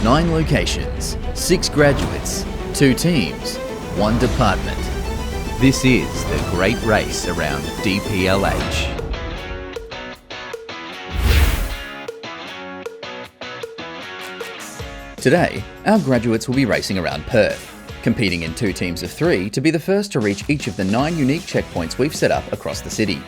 9 locations, 6 graduates, 2 teams, 1 department. This is the Great Race Around DPLH. Today, our graduates will be racing around Perth, competing in 2 teams of 3 to be the first to reach each of the 9 unique checkpoints we've set up across the city.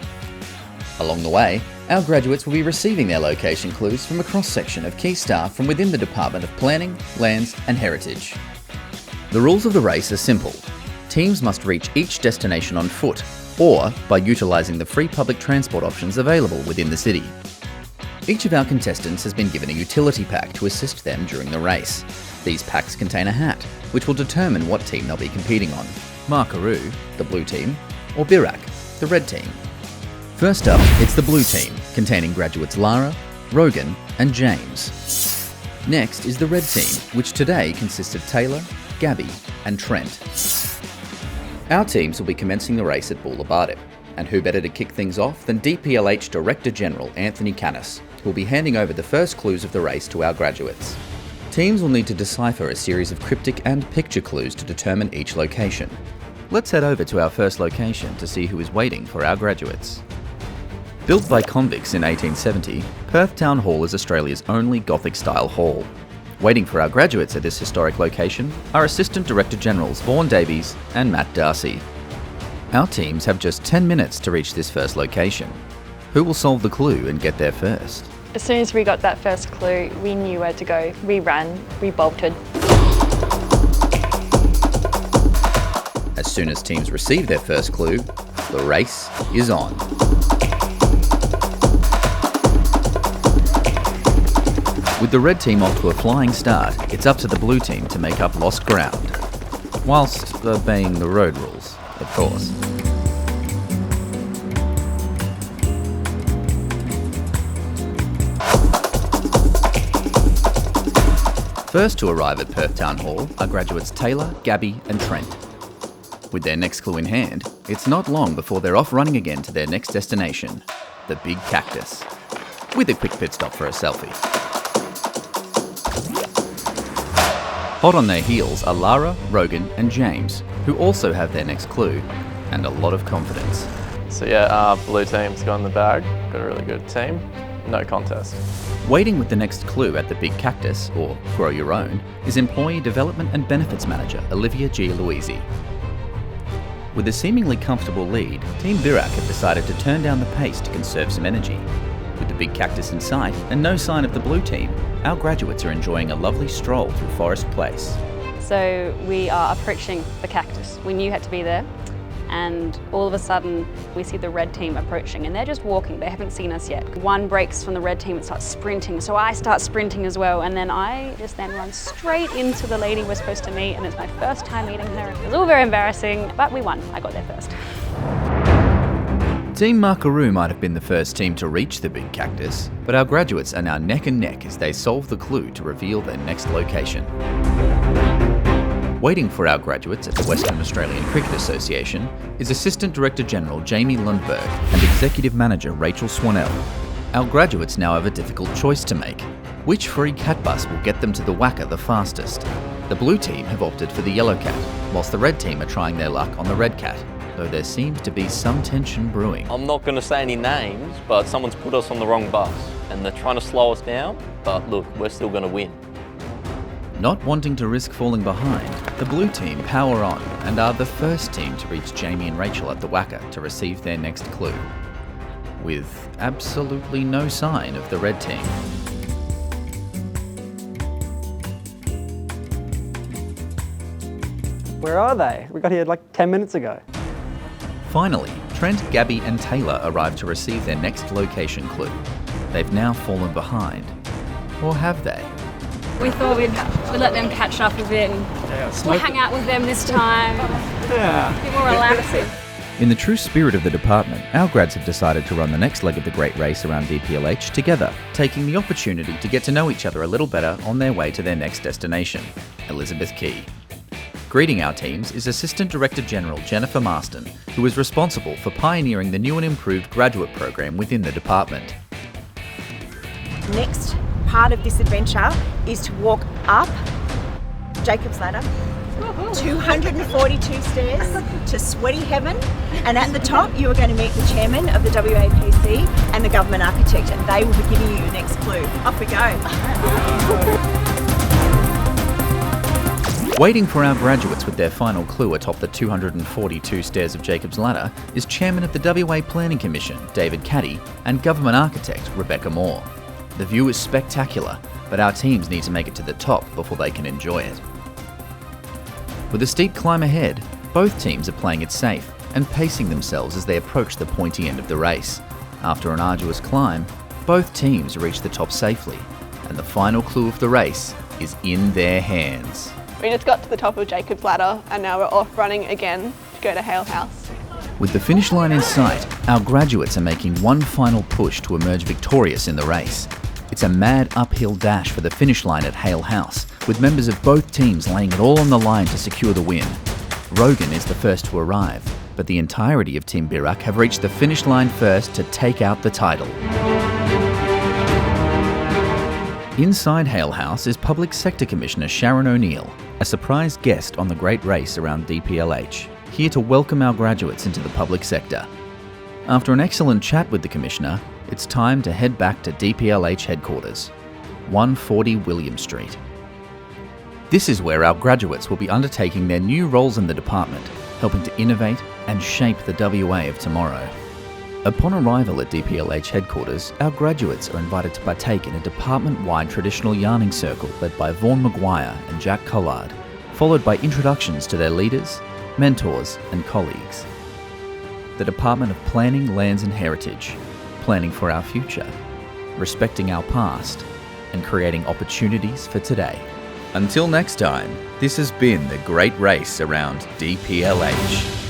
Along the way, our graduates will be receiving their location clues from a cross-section of key staff from within the Department of Planning, Lands and Heritage. The rules of the race are simple. Teams must reach each destination on foot or by utilising the free public transport options available within the city. Each of our contestants has been given a utility pack to assist them during the race. These packs contain a hat, which will determine what team they'll be competing on: Markaroo, the blue team, or Birak, the red team. First up, it's the blue team, containing graduates Lara, Rogan and James. Next is the red team, which today consists of Taylor, Gabby and Trent. Our teams will be commencing the race at Bulabartip, and who better to kick things off than DPLH Director General Anthony Canis, who will be handing over the first clues of the race to our graduates. Teams will need to decipher a series of cryptic and picture clues to determine each location. Let's head over to our first location to see who is waiting for our graduates. Built by convicts in 1870, Perth Town Hall is Australia's only Gothic-style hall. Waiting for our graduates at this historic location are Assistant Director Generals Vaughan Davies and Matt Darcy. Our teams have just 10 minutes to reach this first location. Who will solve the clue and get there first? As soon as we got that first clue, we knew where to go. We ran, we bolted. As soon as teams receive their first clue, the race is on. With the red team off to a flying start, it's up to the blue team to make up lost ground, whilst obeying the road rules, of course. First to arrive at Perth Town Hall are graduates Taylor, Gabby and Trent. With their next clue in hand, it's not long before they're off running again to their next destination, the Big Cactus, with a quick pit stop for a selfie. Hot on their heels are Lara, Rogan and James, who also have their next clue and a lot of confidence. So yeah, blue team's got in the bag, got a really good team, no contest. Waiting with the next clue at the Big Cactus, or Grow Your Own, is Employee Development and Benefits Manager Olivia G. Louisi. With a seemingly comfortable lead, Team Birak have decided to turn down the pace to conserve some energy. With the Big Cactus in sight and no sign of the blue team, our graduates are enjoying a lovely stroll through Forest Place. So we are approaching the cactus. We knew you had to be there, and all of a sudden we see the red team approaching, and they're just walking. They haven't seen us yet. One breaks from the red team and starts sprinting, so I start sprinting as well, and then I just then run straight into the lady we're supposed to meet, and it's my first time meeting her. It was all very embarrassing, but we won. I got there first. Team Markaroo might have been the first team to reach the Big Cactus, but our graduates are now neck and neck as they solve the clue to reveal their next location. Waiting for our graduates at the Western Australian Cricket Association is Assistant Director General Jamie Lundberg and Executive Manager Rachel Swanell. Our graduates now have a difficult choice to make. Which free cat bus will get them to the WACA the fastest? The blue team have opted for the yellow cat, whilst the red team are trying their luck on the red cat, though there seems to be some tension brewing. I'm not going to say any names, but someone's put us on the wrong bus and they're trying to slow us down, but look, we're still going to win. Not wanting to risk falling behind, the blue team power on and are the first team to reach Jamie and Rachel at the WACA to receive their next clue, with absolutely no sign of the red team. Where are they? We got here like 10 minutes ago. Finally, Trent, Gabby and Taylor arrive to receive their next location clue. They've now fallen behind. Or have they? We thought we'd let them catch up a bit and we'll hang out with them this time. Yeah. A bit more relaxing. In the true spirit of the department, our grads have decided to run the next leg of the Great Race Around DPLH together, taking the opportunity to get to know each other a little better on their way to their next destination, Elizabeth Quay. Greeting our teams is Assistant Director General Jennifer Marston, who is responsible for pioneering the new and improved graduate program within the department. Next part of this adventure is to walk up Jacob's Ladder, 242 stairs to sweaty heaven, and at the top you are going to meet the chairman of the WAPC and the government architect, and they will be giving you your next clue. Off we go. Waiting for our graduates with their final clue atop the 242 stairs of Jacob's Ladder is Chairman of the WA Planning Commission, David Caddy, and Government Architect, Rebecca Moore. The view is spectacular, but our teams need to make it to the top before they can enjoy it. With a steep climb ahead, both teams are playing it safe and pacing themselves as they approach the pointy end of the race. After an arduous climb, both teams reach the top safely, and the final clue of the race is in their hands. We just got to the top of Jacob's Ladder and now we're off running again to go to Hale House. With the finish line in sight, our graduates are making one final push to emerge victorious in the race. It's a mad uphill dash for the finish line at Hale House, with members of both teams laying it all on the line to secure the win. Rogan is the first to arrive, but the entirety of Team Birruck have reached the finish line first to take out the title. Inside Hale House is Public Sector Commissioner Sharon O'Neill, a surprise guest on the Great Race Around DPLH, here to welcome our graduates into the public sector. After an excellent chat with the Commissioner, it's time to head back to DPLH headquarters, 140 William Street. This is where our graduates will be undertaking their new roles in the department, helping to innovate and shape the WA of tomorrow. Upon arrival at DPLH headquarters, our graduates are invited to partake in a department-wide traditional yarning circle led by Vaughan Maguire and Jack Collard, followed by introductions to their leaders, mentors and colleagues. The Department of Planning, Lands and Heritage, planning for our future, respecting our past, and creating opportunities for today. Until next time, this has been the Great Race Around DPLH.